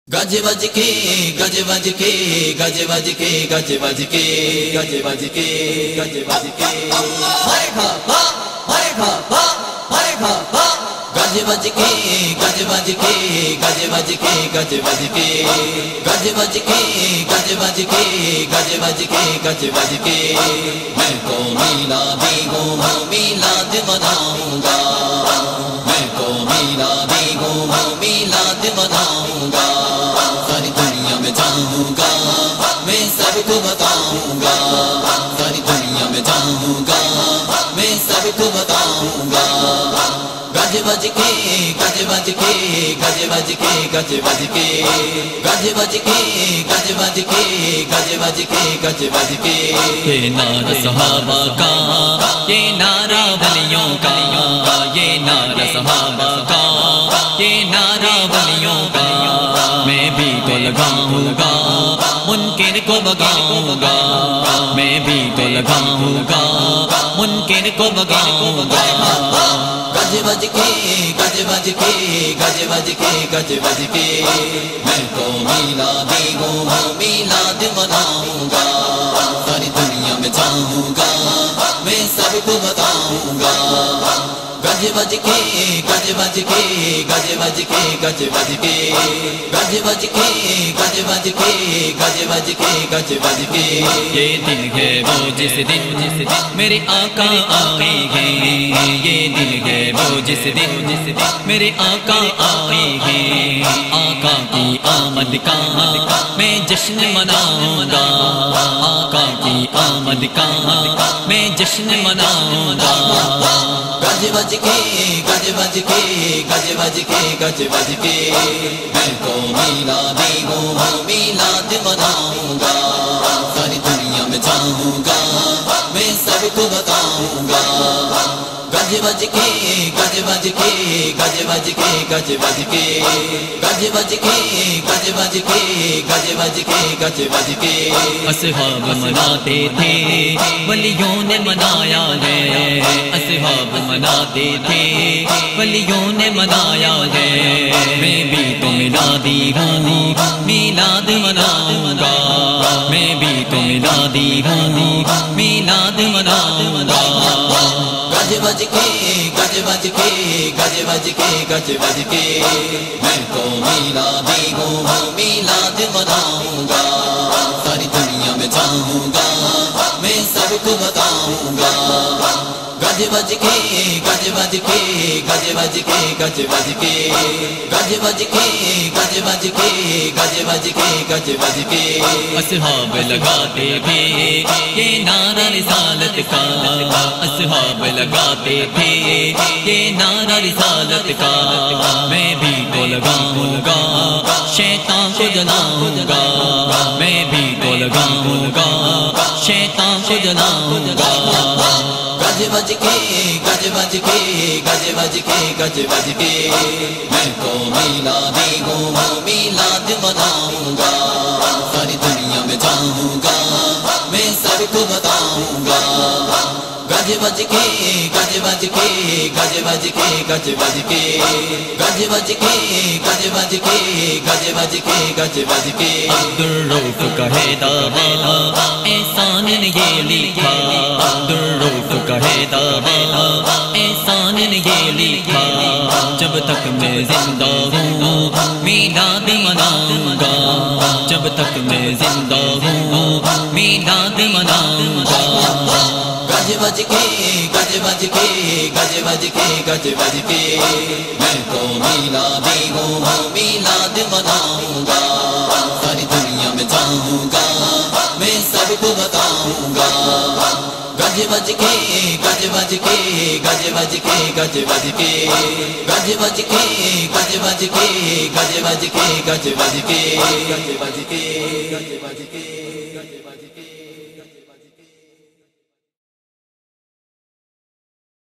गज बज के गज बज के गज बज के गज बज के गज बज के गज बज के हरे खा बा हरे खा बा हरे खा बा गज बज के गज बज के गज बज के गज बज के गज बज के गज बज के गज बज के गज बज के मैं तो मिलादी हूँ मिलाद मनाऊंगा मैं तो मिलादी हूँ मिलाद मनाऊंगा सारी दुनिया में जाऊंगा मैं सबको बताऊंगा सारी दुनिया में जाऊंगा मैं सबको बताऊंगा गज बज के गज बज के गज बज के गज बज के गज बज के गज बज के गज बज के गज बज के ये नारा सहाबा का, ये नारा वलियों का, ये नारा सहाबा का, ये नारा वलियों का। मैं भी तो लगाऊंगा मुनकिर को भगाऊंगा, मैं भी तो लगाऊंगा मुनकिर को भगाऊंगा। गज बज के गज बज के गज बज के गज बज के मैं तो मिलादी हूँ मिलाद मनाऊंगा सारी दुनिया में जाऊंगा मैं सबको बताऊंगा गज बज के गज बज के गज बज के गज बज के गज बज के गज बज के गज बज के गज बज के ये दिन है वो जिस दिन मेरे आका आएंगे, ये दिन है वो जिस दिन मेरे आका आएंगे। आका की आमद का मैं जश्न मनाऊंगा, आका की आमद का मैं जश्न मनाऊंगा। गज बज के गज बज के गज बज के गज बज के मैं तो मिलादी हूँ मिलाद मनाऊंगा सारी दुनिया में जाऊंगा मैं सबको बताऊंगा गज बज के गज बज के गज बज के गज बज के गज बज के गज बज के गज बज के गज बज के असहाब मनाते थे वलियों ने मनाया है, असहाब मनाते थे वलियों ने मनाया है। मैं भी तो मिलादी हूँ मिलाद मनाऊंगा, मैं भी तो मिलादी हूँ मिलाद मनाऊंगा। गज बज के गज बज के गज बज के गज बज के मैं तो मिलादी हूँ मिलाद मनाऊंगा सारी दुनिया में जाऊंगा मैं सबको बताऊंगा गज बज के गज बज के गज बज के गज बज के गज बज के गज बज के गज बज के गज बज के असहाब लगाते थे ये नारा रिसालत का, असहाब लगाते थे ये नारा रिसालत का। मैं भी तो लगाऊंगा शैतान को जलाऊंगा, मैं भी तो लगाऊंगा शैतान को जलाऊंगा। गज बज के गज बज के गज बज के गज बज के मैं तो मिलादी हूँ मिलाद मनाऊंगा सारी दुनिया में जाऊंगा मैं सबको बताऊंगा गज बज के गज बज के गज बज के गज बज के गज बज के गज बज के गज बज के गज बज के अब्दुल रऊफ कहे दावा एहसान ने ये लिखा, अब्दुल रऊफ कहे दावा एहसान ने ये लिखा। जब तक मैं जिंदा हूँ मिलाद मनाऊंगा, जब तक मैं जिंदा हूँ मिलाद मनाऊंगा। गज बज के गज बज के गज बज के गज बज के मैं तो मिलादी हूँ मिलाद मनाऊंगा सारी दुनिया में जाऊंगा मैं सबको बताऊंगा गज बज के गज बज के गज बज के गज बज के गज बज के गज बज के गज बज के गज बज के गज बज के गज बज के